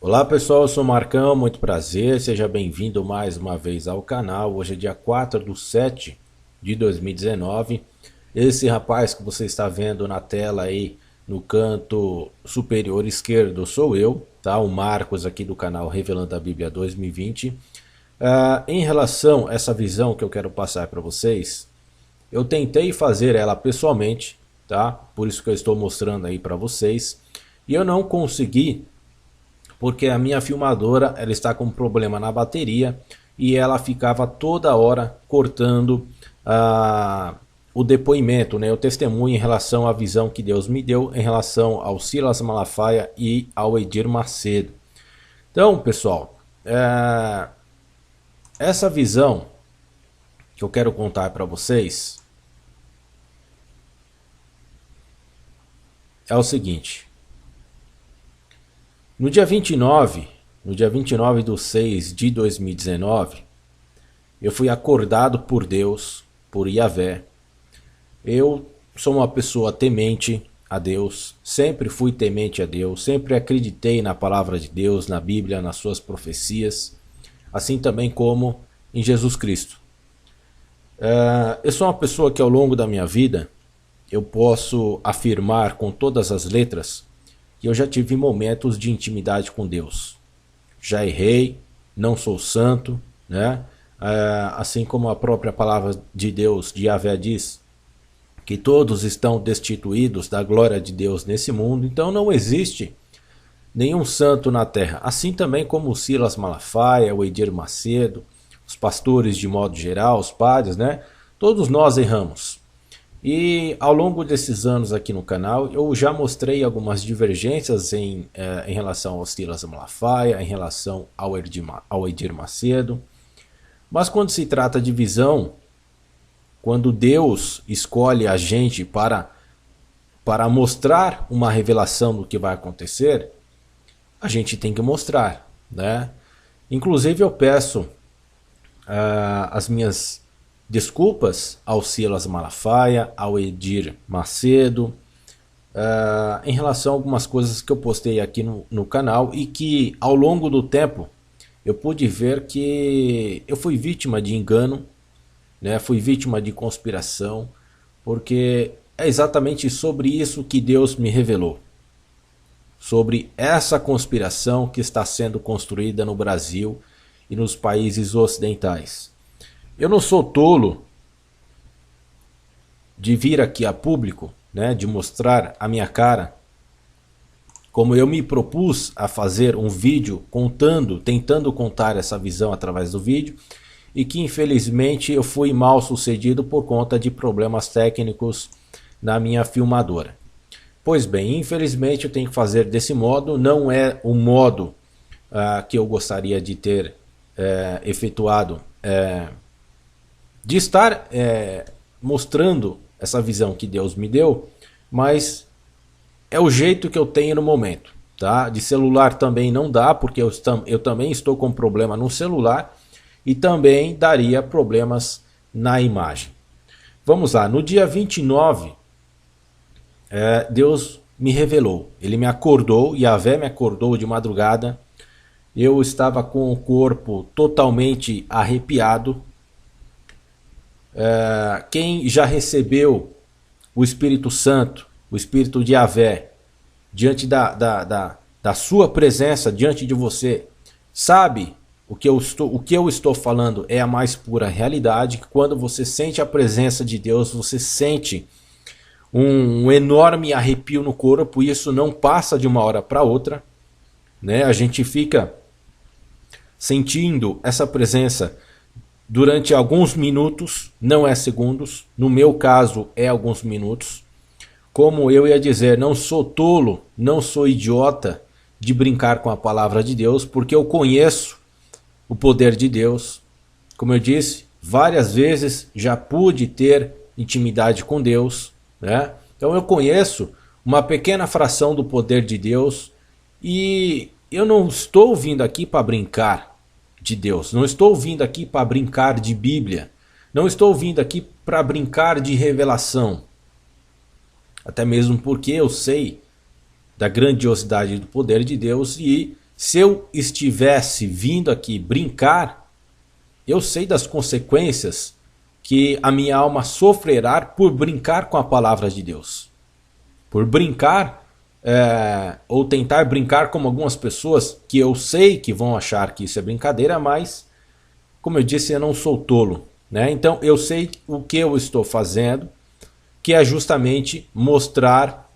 Olá pessoal, eu sou o Marcão, muito prazer, seja bem-vindo mais uma vez ao canal. Hoje é dia 4/7 de 2019. Esse rapaz que você está vendo na tela aí no canto superior esquerdo sou eu, tá? O Marcos aqui do canal Revelando a Bíblia 2020. Em relação a essa visão que eu quero passar para vocês, eu tentei fazer ela pessoalmente, tá? Por isso que eu estou mostrando aí para vocês. E eu não consegui porque a minha filmadora ela está com problema na bateria e ela ficava toda hora cortando o depoimento, né, o testemunho em relação à visão que Deus me deu em relação ao Silas Malafaia e ao Edir Macedo. Então, pessoal, essa visão que eu quero contar para vocês é o seguinte. No dia 29/6 de 2019, eu fui acordado por Deus, por Yahvé. Eu sou uma pessoa temente a Deus, sempre fui temente a Deus, sempre acreditei na palavra de Deus, na Bíblia, nas suas profecias, assim também como em Jesus Cristo. Eu sou uma pessoa que ao longo da minha vida, eu posso afirmar com todas as letras que eu já tive momentos de intimidade com Deus. Já errei, não sou santo, né? Assim como a própria palavra de Deus, de Yahvé, diz que todos estão destituídos da glória de Deus nesse mundo, então não existe nenhum santo na terra. Assim também como o Silas Malafaia, o Edir Macedo, os pastores de modo geral, os padres, né? Todos nós erramos. E ao longo desses anos aqui no canal, eu já mostrei algumas divergências em relação ao Silas Malafaia, em relação ao Edir Macedo. Mas quando se trata de visão, quando Deus escolhe a gente para mostrar uma revelação do que vai acontecer, a gente tem que mostrar, né? Inclusive eu peço as minhas desculpas ao Silas Malafaia, ao Edir Macedo, em relação a algumas coisas que eu postei aqui no canal e que ao longo do tempo eu pude ver que eu fui vítima de engano, né? Fui vítima de conspiração, porque é exatamente sobre isso que Deus me revelou. Sobre essa conspiração que está sendo construída no Brasil e nos países ocidentais. Eu não sou tolo de vir aqui a público, né, de mostrar a minha cara, como eu me propus a fazer um vídeo tentando contar essa visão através do vídeo, e que infelizmente eu fui mal sucedido por conta de problemas técnicos na minha filmadora. Pois bem, infelizmente eu tenho que fazer desse modo, não é o modo que eu gostaria de ter efetuado, de estar mostrando essa visão que Deus me deu, mas é o jeito que eu tenho no momento, tá? De celular também não dá, porque eu também estou com problema no celular e também daria problemas na imagem. Vamos lá, no dia 29, Deus me revelou, ele me acordou, Yahvé me acordou de madrugada, eu estava com o corpo totalmente arrepiado. Quem já recebeu o Espírito Santo, o Espírito de Yahvé, diante da sua presença, diante de você, sabe o que eu estou falando é a mais pura realidade, que quando você sente a presença de Deus, você sente um enorme arrepio no corpo, e isso não passa de uma hora para outra, né? A gente fica sentindo essa presença durante alguns minutos, não é segundos, no meu caso é alguns minutos. Como eu ia dizer, não sou tolo, não sou idiota de brincar com a palavra de Deus, porque eu conheço o poder de Deus. Como eu disse, várias vezes já pude ter intimidade com Deus, né? Então eu conheço uma pequena fração do poder de Deus e eu não estou vindo aqui para brincar de Deus, não estou vindo aqui para brincar de Bíblia, não estou vindo aqui para brincar de revelação, até mesmo porque eu sei da grandiosidade do poder de Deus e Se eu estivesse vindo aqui brincar, eu sei das consequências que a minha alma sofrerá por brincar com a palavra de Deus. Por brincar, ou tentar brincar como algumas pessoas que eu sei que vão achar que isso é brincadeira, mas, como eu disse, eu não sou tolo, né? Então eu sei o que eu estou fazendo, que é justamente mostrar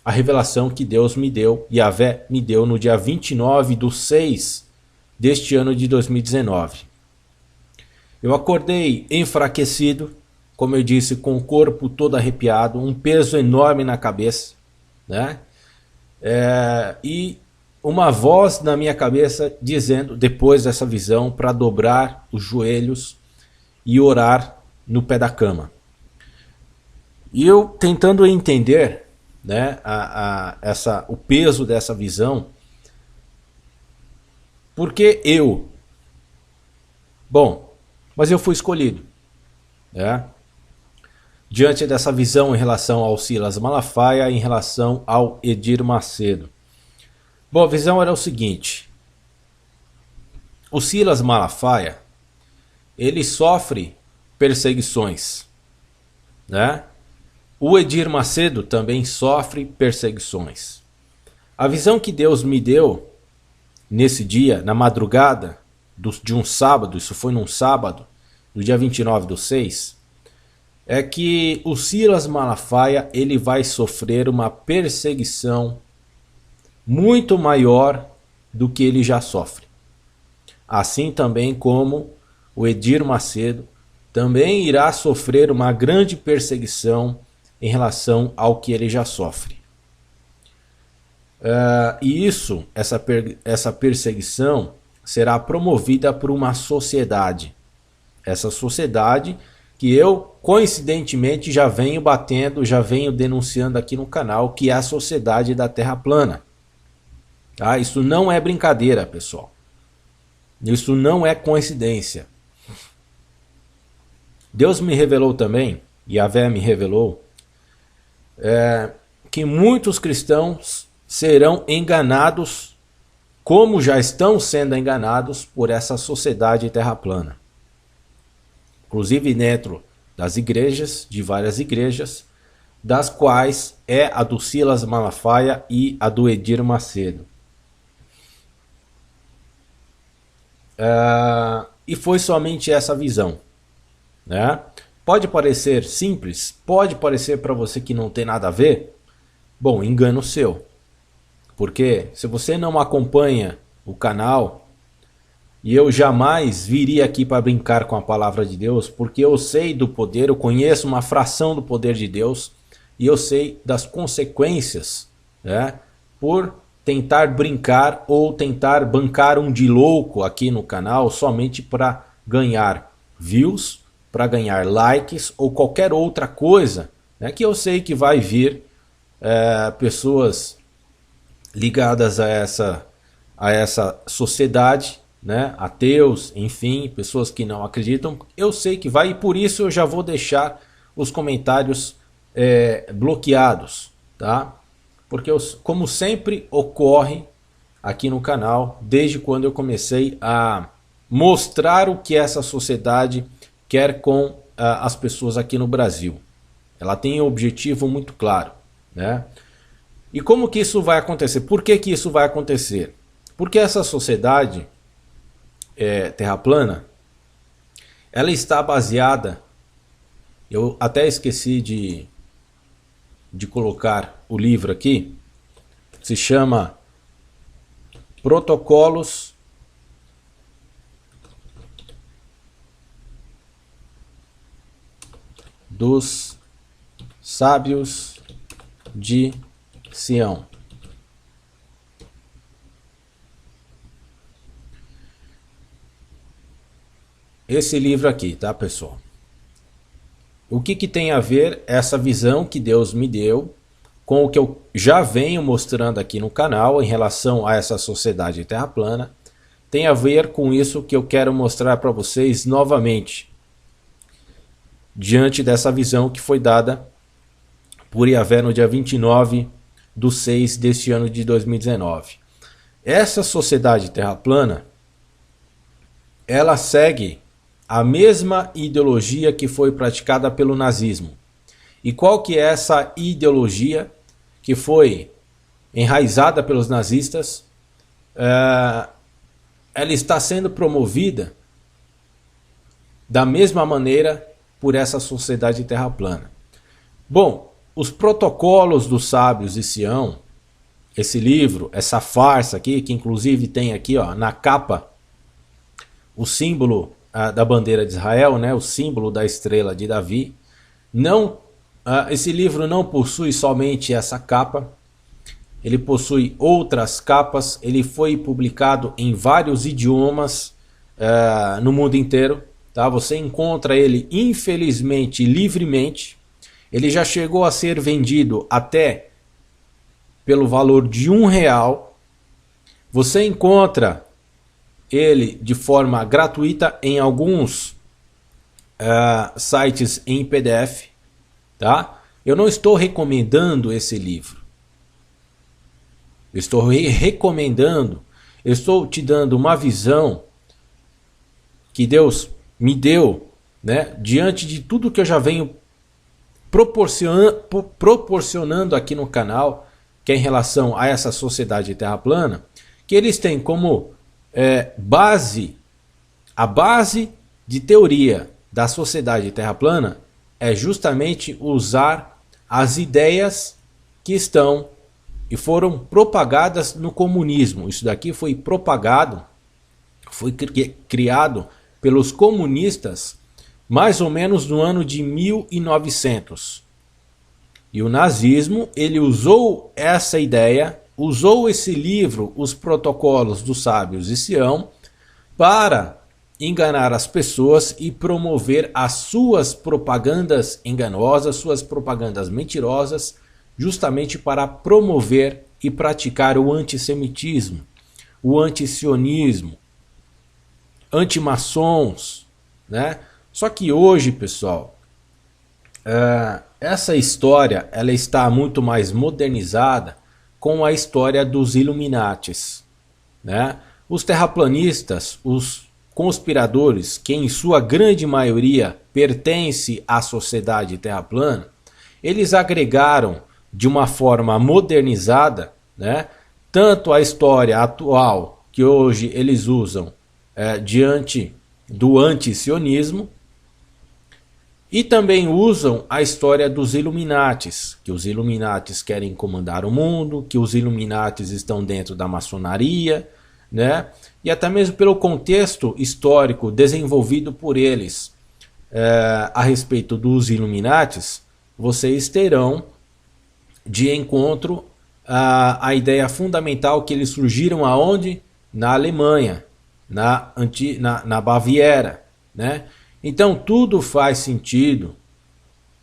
a revelação que Deus me deu, Yahvé me deu no dia 29/6 deste ano de 2019. Eu acordei enfraquecido, como eu disse, com o corpo todo arrepiado, um peso enorme na cabeça, né? E uma voz na minha cabeça dizendo, depois dessa visão, para dobrar os joelhos e orar no pé da cama. E eu tentando entender, né, o peso dessa visão, porque eu? Bom, mas eu fui escolhido, né? Diante dessa visão em relação ao Silas Malafaia, em relação ao Edir Macedo. Bom, a visão era o seguinte: o Silas Malafaia, ele sofre perseguições, né? O Edir Macedo também sofre perseguições. A visão que Deus me deu nesse dia, na madrugada de um sábado, isso foi num sábado, no dia 29/6, é que o Silas Malafaia ele vai sofrer uma perseguição muito maior do que ele já sofre. Assim também como o Edir Macedo também irá sofrer uma grande perseguição em relação ao que ele já sofre. E essa perseguição será promovida por uma sociedade. Essa sociedade que eu, coincidentemente, já venho batendo, já venho denunciando aqui no canal, que é a Sociedade da Terra Plana. Tá? Isso não é brincadeira, pessoal. Isso não é coincidência. Deus me revelou também, Yahvé me revelou, que muitos cristãos serão enganados, como já estão sendo enganados por essa sociedade terra plana. Inclusive dentro das igrejas, de várias igrejas, das quais é a do Silas Malafaia e a do Edir Macedo. E foi somente essa visão, né? Pode parecer simples, pode parecer para você que não tem nada a ver. Bom, engano seu. Porque se você não acompanha o canal, e eu jamais viria aqui para brincar com a palavra de Deus, porque eu sei do poder, eu conheço uma fração do poder de Deus, e eu sei das consequências, né, por tentar brincar ou tentar bancar um de louco aqui no canal somente para ganhar views, para ganhar likes ou qualquer outra coisa, né, que eu sei que vai vir pessoas ligadas a essa sociedade, né, ateus, enfim, pessoas que não acreditam. Eu sei que vai, e por isso eu já vou deixar os comentários bloqueados, tá? Porque como sempre ocorre aqui no canal, desde quando eu comecei a mostrar o que essa sociedade quer com as pessoas aqui no Brasil. Ela tem um objetivo muito claro, né? E como que isso vai acontecer? Por que que isso vai acontecer? Porque essa sociedade terra plana, ela está baseada, eu até esqueci de colocar o livro aqui, se chama Protocolos dos Sábios de Sião. Esse livro aqui, tá, pessoal? O que tem a ver essa visão que Deus me deu com o que eu já venho mostrando aqui no canal em relação a essa sociedade terra plana? Tem a ver com isso que eu quero mostrar para vocês novamente, diante dessa visão que foi dada por Yahvé no dia 29/6 deste ano de 2019. essa sociedade terra plana, ela segue a mesma ideologia que foi praticada pelo nazismo. E qual que é essa ideologia que foi enraizada pelos nazistas? Ela está sendo promovida da mesma maneira por essa sociedade terra plana. Bom, os protocolos dos sábios de Sião, esse livro, essa farsa aqui, que inclusive tem aqui na capa o símbolo da bandeira de Israel, né, o símbolo da estrela de Davi. Esse livro não possui somente essa capa, ele possui outras capas, ele foi publicado em vários idiomas no mundo inteiro. Tá? Você encontra ele, infelizmente, livremente. Ele já chegou a ser vendido até pelo valor de R$1. Você encontra ele de forma gratuita em alguns sites em PDF. Tá? Eu não estou recomendando esse livro. Eu estou recomendando, eu estou te dando uma visão que Deus me deu, né, diante de tudo que eu já venho proporcionando aqui no canal, que é em relação a essa sociedade terra plana, que eles têm como base, a base de teoria da sociedade terra plana é justamente usar as ideias que estão e foram propagadas no comunismo. Isso daqui foi propagado, foi criado pelos comunistas mais ou menos no ano de 1900. E o nazismo, ele usou essa ideia, usou esse livro, Os Protocolos dos Sábios de Sião, para enganar as pessoas e promover as suas propagandas enganosas, suas propagandas mentirosas, justamente para promover e praticar o antissemitismo, o antisionismo, antimaçons, né? Só que hoje, pessoal, essa história ela está muito mais modernizada com a história dos Illuminatis, né? Os terraplanistas, os conspiradores, que em sua grande maioria pertence à sociedade terra plana, eles agregaram de uma forma modernizada, né, tanto a história atual que hoje eles usam diante do antisionismo, e também usam a história dos Illuminatis, que os Illuminatis querem comandar o mundo, que os Illuminatis estão dentro da maçonaria, né? E até mesmo pelo contexto histórico desenvolvido por eles a respeito dos Illuminatis, vocês terão de encontro a ideia fundamental que eles surgiram aonde? Na Alemanha, na Baviera, né? Então tudo faz sentido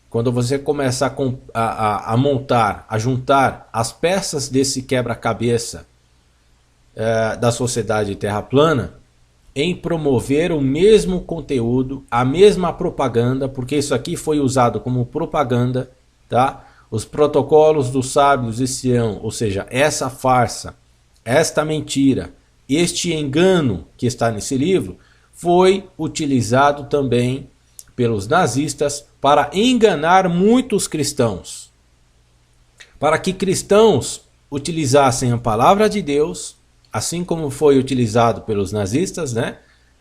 quando você começa a montar, a juntar as peças desse quebra-cabeça da sociedade terra plana em promover o mesmo conteúdo, a mesma propaganda, porque isso aqui foi usado como propaganda, tá? Os protocolos dos sábios de Sião, ou seja, essa farsa, esta mentira, este engano que está nesse livro, foi utilizado também pelos nazistas para enganar muitos cristãos. Para que cristãos utilizassem a palavra de Deus, assim como foi utilizado pelos nazistas, né?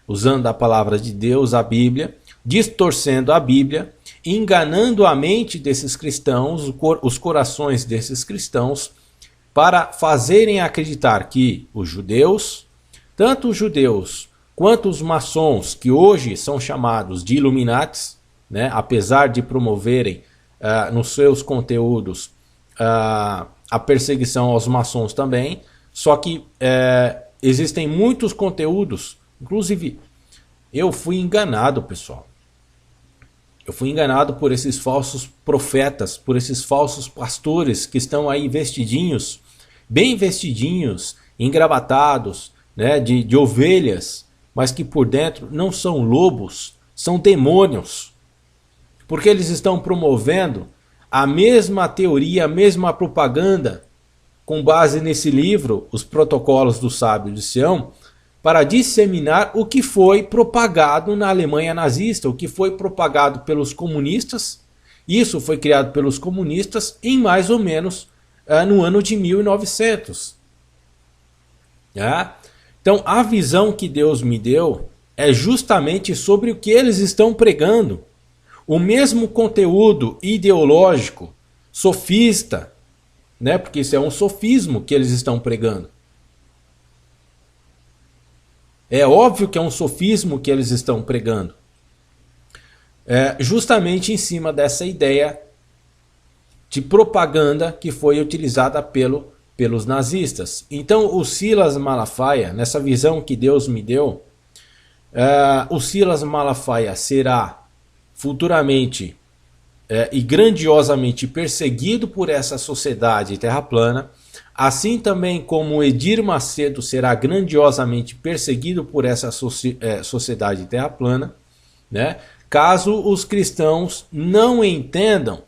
Usando a palavra de Deus, a Bíblia, distorcendo a Bíblia, enganando a mente desses cristãos, os corações desses cristãos, para fazerem acreditar que os judeus, tanto os judeus quanto os maçons, que hoje são chamados de Illuminatis, né, apesar de promoverem nos seus conteúdos a perseguição aos maçons também, só que existem muitos conteúdos, inclusive eu fui enganado, pessoal. Eu fui enganado por esses falsos profetas, por esses falsos pastores que estão aí vestidinhos, bem vestidinhos, engravatados, né, de ovelhas, mas que por dentro não são lobos, são demônios. Porque eles estão promovendo a mesma teoria, a mesma propaganda com base nesse livro, Os Protocolos dos Sábios de Sião, para disseminar o que foi propagado na Alemanha nazista, o que foi propagado pelos comunistas. Isso foi criado pelos comunistas em mais ou menos no ano de 1900. Então, a visão que Deus me deu é justamente sobre o que eles estão pregando. O mesmo conteúdo ideológico, sofista, né? Porque isso é um sofismo que eles estão pregando. É óbvio que é um sofismo que eles estão pregando. Justamente em cima dessa ideia de propaganda que foi utilizada pelos nazistas. Então o Silas Malafaia, nessa visão que Deus me deu, o Silas Malafaia será futuramente e grandiosamente perseguido por essa sociedade terraplana, assim também como Edir Macedo será grandiosamente perseguido por essa sociedade terraplana, né? Caso os cristãos não entendam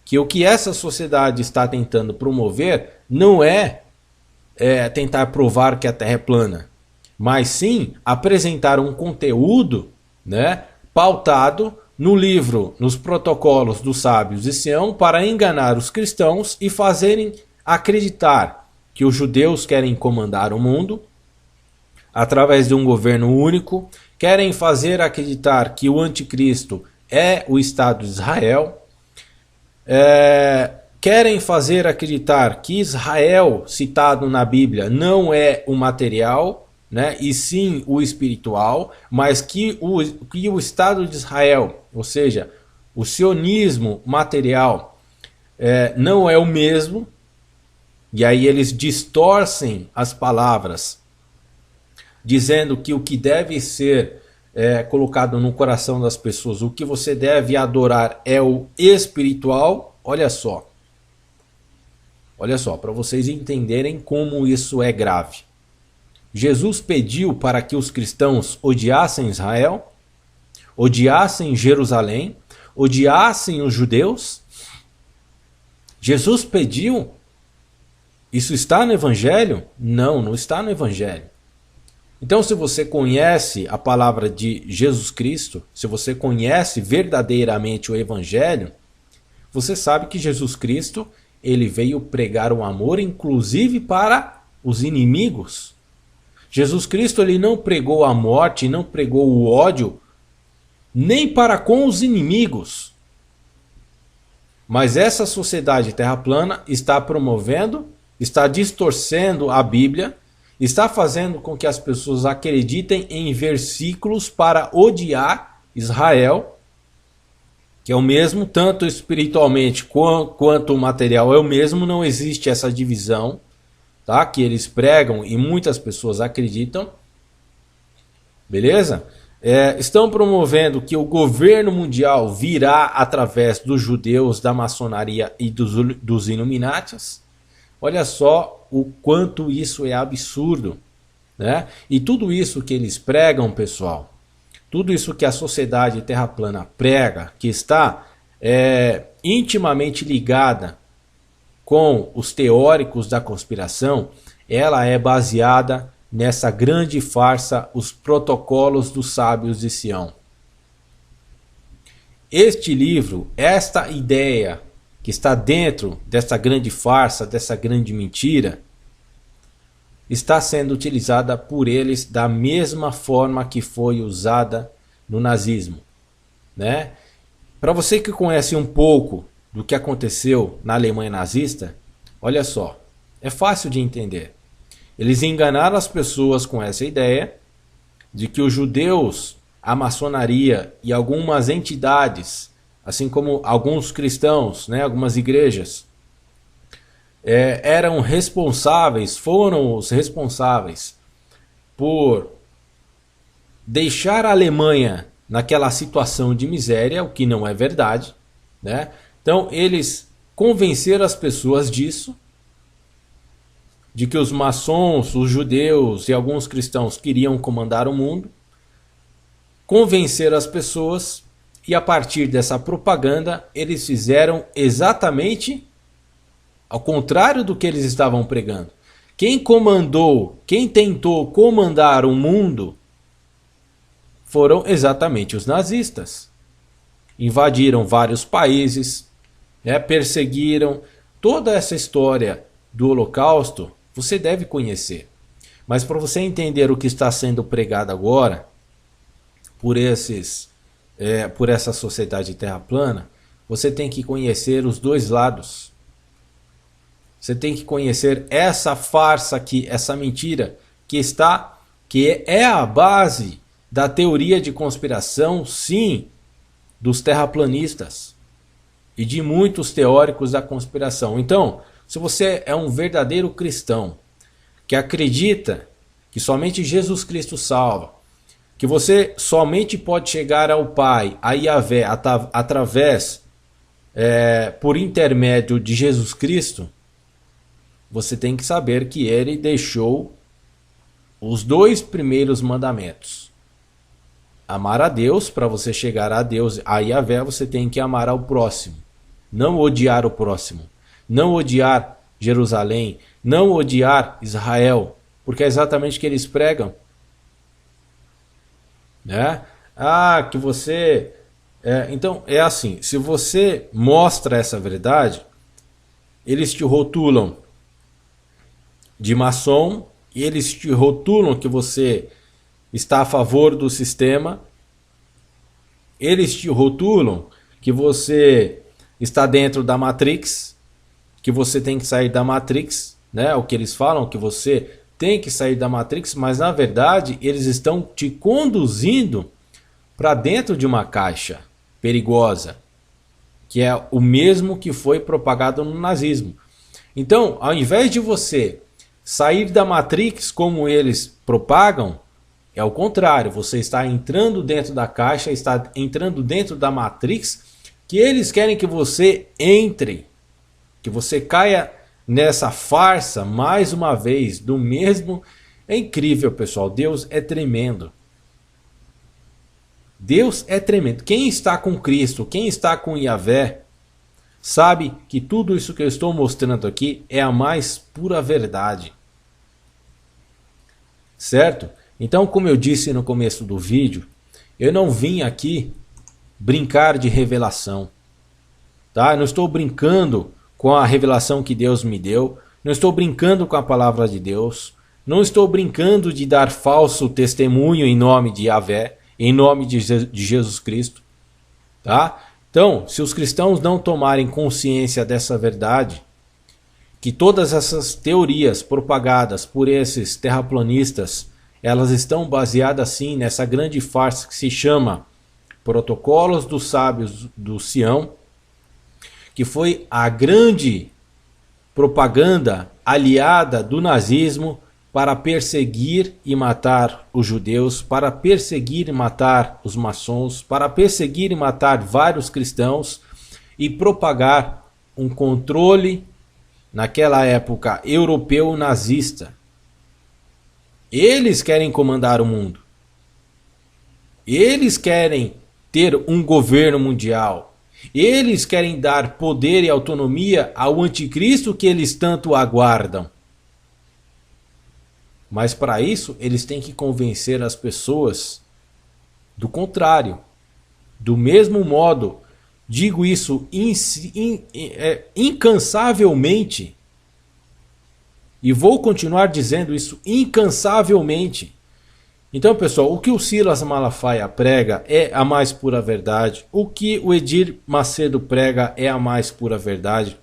que o que essa sociedade está tentando promover não é tentar provar que a Terra é plana, mas sim apresentar um conteúdo, né, pautado no livro, nos protocolos dos sábios de Sião, para enganar os cristãos e fazerem acreditar que os judeus querem comandar o mundo através de um governo único, querem fazer acreditar que o anticristo é o Estado de Israel, querem fazer acreditar que Israel, citado na Bíblia, não é o material, né, e sim o espiritual, mas que o Estado de Israel, ou seja, o sionismo material, não é o mesmo, e aí eles distorcem as palavras, dizendo que o que deve ser colocado no coração das pessoas, o que você deve adorar é o espiritual. Olha só, para vocês entenderem como isso é grave. Jesus pediu para que os cristãos odiassem Israel, odiassem Jerusalém, odiassem os judeus. Jesus pediu. Isso está no Evangelho? Não, não está no Evangelho. Então, se você conhece a palavra de Jesus Cristo, se você conhece verdadeiramente o Evangelho, você sabe que Jesus Cristo, ele veio pregar o amor, inclusive para os inimigos. Jesus Cristo, ele não pregou a morte, não pregou o ódio, nem para com os inimigos. Mas essa sociedade terraplana está promovendo, está distorcendo a Bíblia, está fazendo com que as pessoas acreditem em versículos para odiar Israel, que é o mesmo, tanto espiritualmente quanto o material é o mesmo, não existe essa divisão, tá? Que eles pregam e muitas pessoas acreditam. Beleza? Estão promovendo que o governo mundial virá através dos judeus, da maçonaria e dos Illuminatis. Olha só o quanto isso é absurdo, né? E tudo isso que eles pregam, pessoal, tudo isso que a sociedade terraplana prega, que está intimamente ligada com os teóricos da conspiração, ela é baseada nessa grande farsa, os protocolos dos sábios de Sião. Este livro, esta ideia que está dentro dessa grande farsa, dessa grande mentira, está sendo utilizada por eles da mesma forma que foi usada no nazismo, né? Para você que conhece um pouco do que aconteceu na Alemanha nazista, olha só, é fácil de entender. Eles enganaram as pessoas com essa ideia de que os judeus, a maçonaria e algumas entidades, assim como alguns cristãos, né, algumas igrejas, foram os responsáveis por deixar a Alemanha naquela situação de miséria, o que não é verdade, né? Então eles convenceram as pessoas disso, de que os maçons, os judeus e alguns cristãos queriam comandar o mundo, convenceram as pessoas e a partir dessa propaganda eles fizeram exatamente ao contrário do que eles estavam pregando. Quem comandou, quem tentou comandar o mundo foram exatamente os nazistas. Invadiram vários países, perseguiram. Toda essa história do Holocausto você deve conhecer. Mas para você entender o que está sendo pregado agora por essa sociedade terra plana, você tem que conhecer os dois lados. Você tem que conhecer essa farsa aqui, essa mentira que é a base da teoria de conspiração, sim, dos terraplanistas e de muitos teóricos da conspiração. Então, se você é um verdadeiro cristão que acredita que somente Jesus Cristo salva, que você somente pode chegar ao Pai, a Yahvé, através, por intermédio de Jesus Cristo, você tem que saber que ele deixou os 2 primeiros mandamentos. Amar a Deus. Para você chegar a Deus, a Yahvé, você tem que amar ao próximo. Não odiar o próximo. Não odiar Jerusalém. Não odiar Israel. Porque é exatamente o que eles pregam. Que você... Então, é assim. Se você mostra essa verdade, eles te rotulam de maçom. E eles te rotulam que você está a favor do sistema. Eles te rotulam que você está dentro da Matrix, que você tem que sair da Matrix, o que eles falam, que você tem que sair da Matrix, mas na verdade eles estão te conduzindo para dentro de uma caixa perigosa, que é o mesmo que foi propagado no nazismo. Então, ao invés de você sair da Matrix como eles propagam, é o contrário, você está entrando dentro da caixa, está entrando dentro da Matrix, que eles querem que você entre, que você caia nessa farsa mais uma vez, do mesmo. É incrível, pessoal, Deus é tremendo. Deus é tremendo. Quem está com Cristo, quem está com Yahvé, sabe que tudo isso que eu estou mostrando aqui é a mais pura verdade. Certo? Então, como eu disse no começo do vídeo, eu não vim aqui brincar de revelação. Tá? Eu não estou brincando com a revelação que Deus me deu. Não estou brincando com a palavra de Deus. Não estou brincando de dar falso testemunho em nome de Yahvé, em nome de Jesus Cristo. Tá? Então, se os cristãos não tomarem consciência dessa verdade, que todas essas teorias propagadas por esses terraplanistas, elas estão baseadas sim nessa grande farsa que se chama Protocolos dos Sábios do Sião, que foi a grande propaganda aliada do nazismo para perseguir e matar os judeus, para perseguir e matar os maçons, para perseguir e matar vários cristãos e propagar um controle, naquela época, europeu nazista. Eles querem comandar o mundo. Eles querem ter um governo mundial. Eles querem dar poder e autonomia ao anticristo que eles tanto aguardam. Mas para isso, eles têm que convencer as pessoas do contrário. Do mesmo modo, digo isso incansavelmente, e vou continuar dizendo isso incansavelmente. Então, pessoal, o que o Silas Malafaia prega é a mais pura verdade. O que o Edir Macedo prega é a mais pura verdade.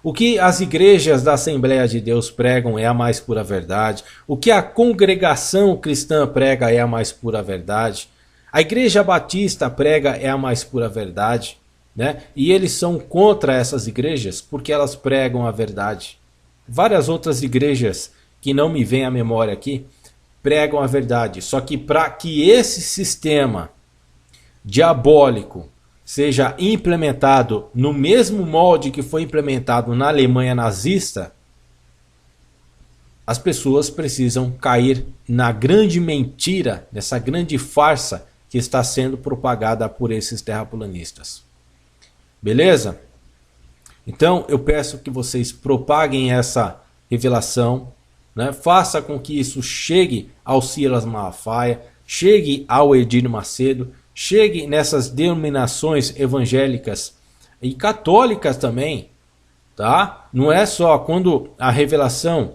O que as igrejas da Assembleia de Deus pregam é a mais pura verdade. O que a congregação cristã prega é a mais pura verdade. A Igreja Batista prega é a mais pura verdade. E eles são contra essas igrejas porque elas pregam a verdade. Várias outras igrejas que não me vêm à memória aqui pregam a verdade. Só que para que esse sistema diabólico seja implementado no mesmo molde que foi implementado na Alemanha nazista, as pessoas precisam cair na grande mentira, nessa grande farsa que está sendo propagada por esses terraplanistas. Beleza? Então eu peço que vocês propaguem essa revelação, né? Faça com que isso chegue ao Silas Malafaia, chegue ao Edir Macedo, chegue nessas denominações evangélicas e católicas também, tá? Não é só quando a revelação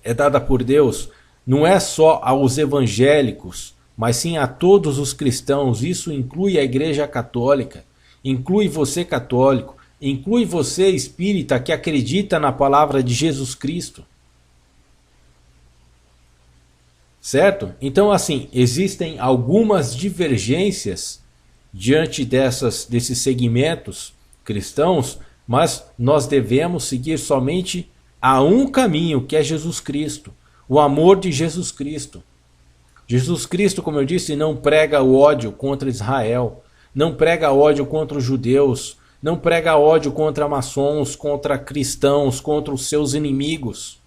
é dada por Deus, não é só aos evangélicos, mas sim a todos os cristãos. Isso inclui a Igreja Católica, inclui você católico, inclui você espírita que acredita na palavra de Jesus Cristo. Certo? Então, assim, existem algumas divergências diante desses segmentos cristãos, mas nós devemos seguir somente a um caminho, que é Jesus Cristo, o amor de Jesus Cristo. Jesus Cristo, como eu disse, não prega o ódio contra Israel, não prega ódio contra os judeus, não prega ódio contra maçons, contra cristãos, contra os seus inimigos.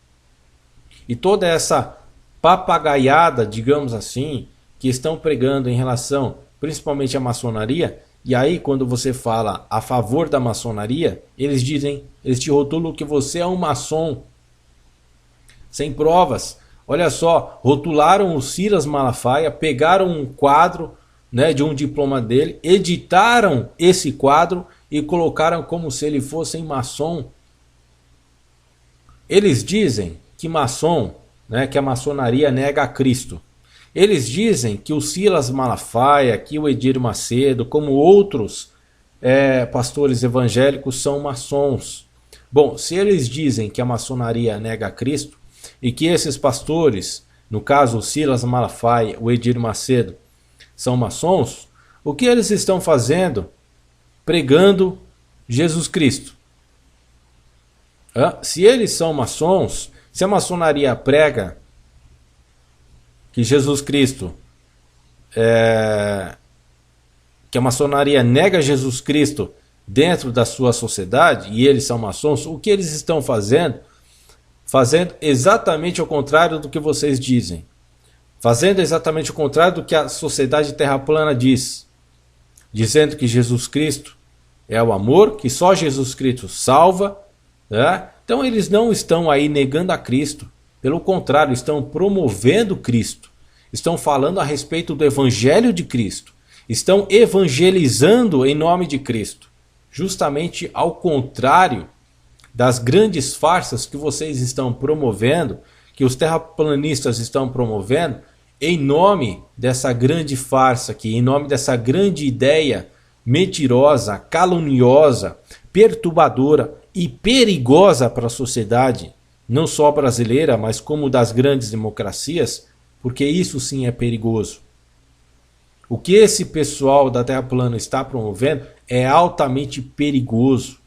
E toda essa papagaiada, digamos assim, que estão pregando em relação principalmente à maçonaria, e aí quando você fala a favor da maçonaria, eles te rotulam que você é um maçom, sem provas. Olha só, rotularam o Silas Malafaia, pegaram um quadro, né, de um diploma dele, editaram esse quadro e colocaram como se ele fosse maçom. Eles dizem que maçom, né, que a maçonaria nega a Cristo. Eles dizem que o Silas Malafaia, que o Edir Macedo, como outros pastores evangélicos são maçons. Bom, se eles dizem que a maçonaria nega a Cristo e que esses pastores, no caso o Silas Malafaia, o Edir Macedo, são maçons, o que eles estão fazendo? Pregando Jesus Cristo. Se eles são maçons, se a maçonaria prega que Jesus Cristo, que a maçonaria nega Jesus Cristo dentro da sua sociedade, e eles são maçons, o que eles estão fazendo? Fazendo exatamente o contrário do que vocês dizem. Fazendo exatamente o contrário do que a sociedade terra plana diz. Dizendo que Jesus Cristo é o amor, que só Jesus Cristo salva, né? Então eles não estão aí negando a Cristo. Pelo contrário, estão promovendo Cristo. Estão falando a respeito do Evangelho de Cristo. Estão evangelizando em nome de Cristo. Justamente ao contrário das grandes farsas que vocês estão promovendo, que os terraplanistas estão promovendo, em nome dessa grande farsa aqui, em nome dessa grande ideia mentirosa, caluniosa, perturbadora e perigosa para a sociedade, não só brasileira, mas como das grandes democracias, porque isso sim é perigoso. O que esse pessoal da Terra plana está promovendo é altamente perigoso.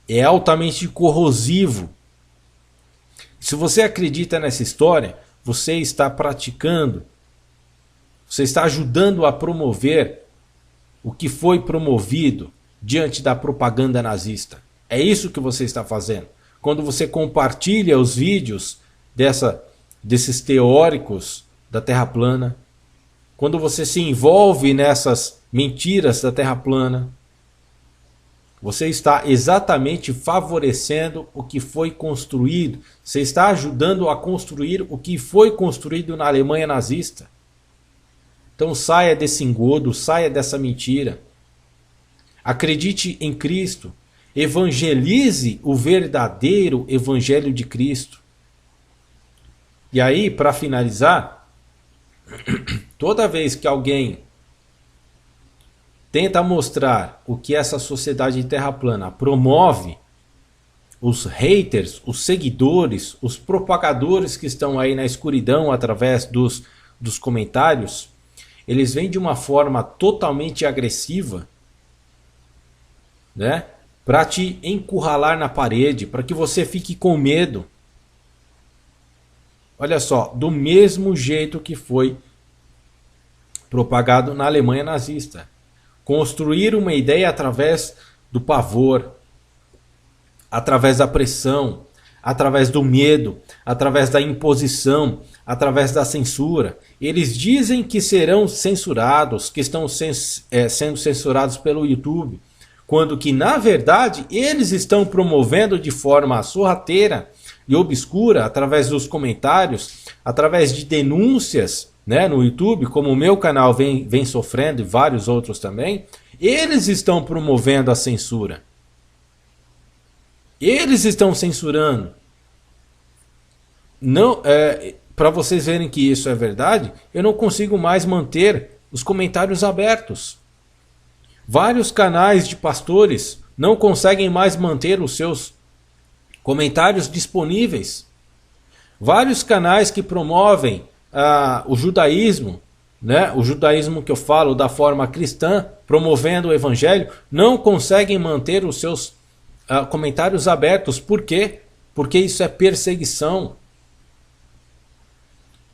É altamente corrosivo. Se você acredita nessa história, você está praticando, você está ajudando a promover o que foi promovido diante da propaganda nazista. É isso que você está fazendo. Quando você compartilha os vídeos desses teóricos da Terra plana, quando você se envolve nessas mentiras da Terra plana, você está exatamente favorecendo o que foi construído. Você está ajudando a construir o que foi construído na Alemanha nazista. Então saia desse engodo, saia dessa mentira. Acredite em Cristo. Evangelize o verdadeiro Evangelho de Cristo. E aí, para finalizar, toda vez que alguém tenta mostrar o que essa sociedade terra plana promove, os haters, os seguidores, os propagadores que estão aí na escuridão através dos comentários, eles vêm de uma forma totalmente agressiva, né, para te encurralar na parede, para que você fique com medo. Olha só, do mesmo jeito que foi propagado na Alemanha nazista. Construir uma ideia através do pavor, através da pressão, através do medo, através da imposição, através da censura. Eles dizem que serão censurados, que estão sendo censurados pelo YouTube. quando que na verdade eles estão promovendo de forma sorrateira e obscura, através dos comentários, através de denúncias, né, no YouTube, como o meu canal vem sofrendo e vários outros também, eles estão promovendo a censura. Eles estão censurando. Não, para vocês verem que isso é verdade, eu não consigo mais manter os comentários abertos. Vários canais de pastores não conseguem mais manter os seus comentários disponíveis. Vários canais que promovem o judaísmo, né? O judaísmo que eu falo da forma cristã, promovendo o evangelho, não conseguem manter os seus comentários abertos. Por quê? Porque isso é perseguição.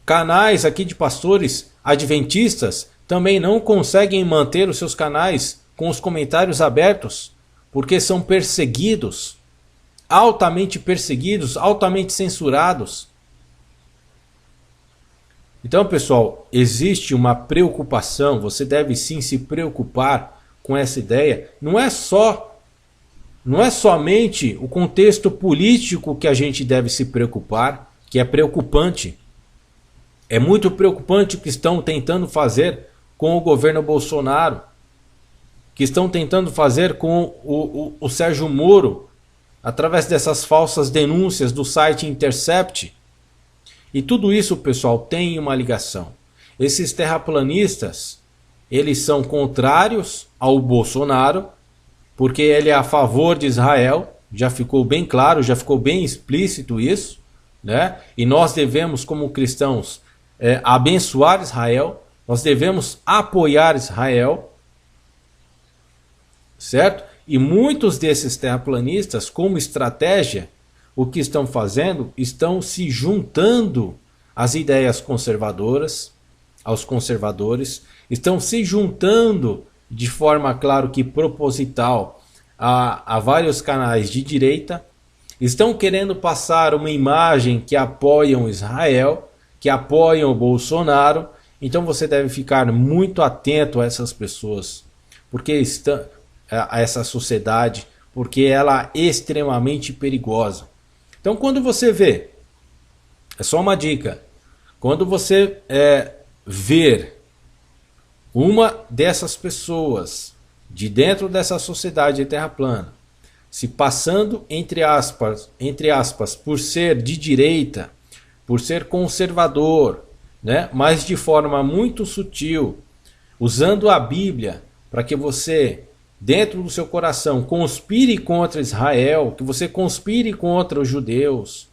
Canais aqui de pastores adventistas também não conseguem manter os seus canais com os comentários abertos, porque são perseguidos, altamente censurados. Então, pessoal, existe uma preocupação, você deve sim se preocupar com essa ideia. Não é somente o contexto político que a gente deve se preocupar, que é preocupante. É muito preocupante o que estão tentando fazer com o governo Bolsonaro, que estão tentando fazer com o Sérgio Moro, através dessas falsas denúncias do site Intercept. E tudo isso, pessoal, tem uma ligação. Esses terraplanistas, eles são contrários ao Bolsonaro, porque ele é a favor de Israel. Já ficou bem claro, já ficou bem explícito isso, né? E nós devemos, como cristãos, abençoar Israel. Nós devemos apoiar Israel, certo? E muitos desses terraplanistas, como estratégia, o que estão fazendo? Estão se juntando às ideias conservadoras, aos conservadores, estão se juntando de forma, claro que proposital, a vários canais de direita, estão querendo passar uma imagem que apoiam Israel, que apoiam o Bolsonaro. Então você deve ficar muito atento a essas pessoas, a essa sociedade, porque ela é extremamente perigosa. Então quando você vê, é só uma dica, quando você ver uma dessas pessoas de dentro dessa sociedade de terra plana, se passando entre aspas, por ser de direita, por ser conservador, né? Mas de forma muito sutil, usando a Bíblia para que você, dentro do seu coração, conspire contra Israel, que você conspire contra os judeus,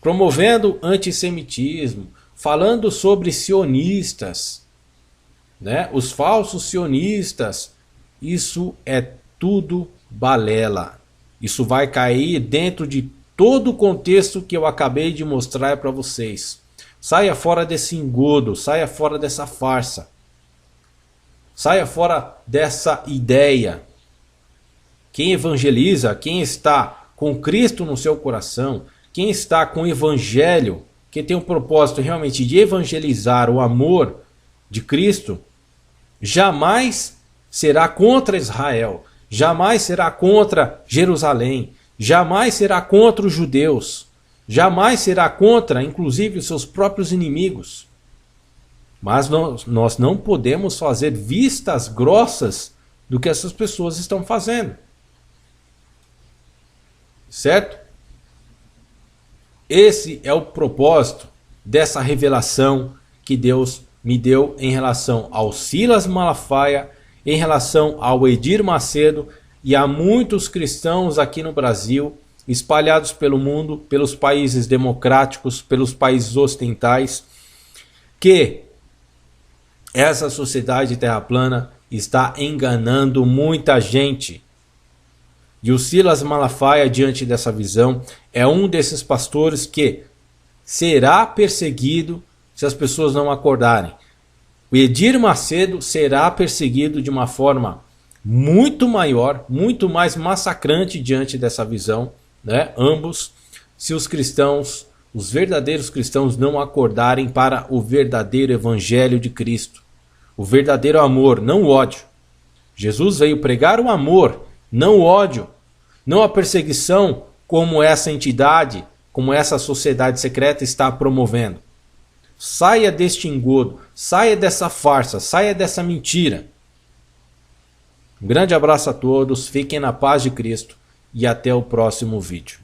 promovendo antissemitismo, falando sobre sionistas, né? Os falsos sionistas, isso é tudo balela. Isso vai cair dentro de todo o contexto que eu acabei de mostrar para vocês. Saia fora desse engodo, saia fora dessa farsa. Saia fora dessa ideia. Quem evangeliza, quem está com Cristo no seu coração, quem está com o Evangelho, que tem o propósito realmente de evangelizar o amor de Cristo, jamais será contra Israel, jamais será contra Jerusalém, jamais será contra os judeus, jamais será contra, inclusive, os seus próprios inimigos. Mas nós não podemos fazer vistas grossas do que essas pessoas estão fazendo. Certo? Esse é o propósito dessa revelação que Deus me deu em relação ao Silas Malafaia, em relação ao Edir Macedo e a muitos cristãos aqui no Brasil, espalhados pelo mundo, pelos países democráticos, pelos países ocidentais, que essa sociedade terra plana está enganando muita gente. E o Silas Malafaia, diante dessa visão, é um desses pastores que será perseguido se as pessoas não acordarem. O Edir Macedo será perseguido de uma forma muito maior, muito mais massacrante diante dessa visão, né? Ambos, se os cristãos, os verdadeiros cristãos, não acordarem para o verdadeiro evangelho de Cristo. O verdadeiro amor, não o ódio. Jesus veio pregar o amor, não o ódio, não a perseguição como essa entidade, como essa sociedade secreta está promovendo. Saia deste engodo, saia dessa farsa, saia dessa mentira. Um grande abraço a todos, fiquem na paz de Cristo e até o próximo vídeo.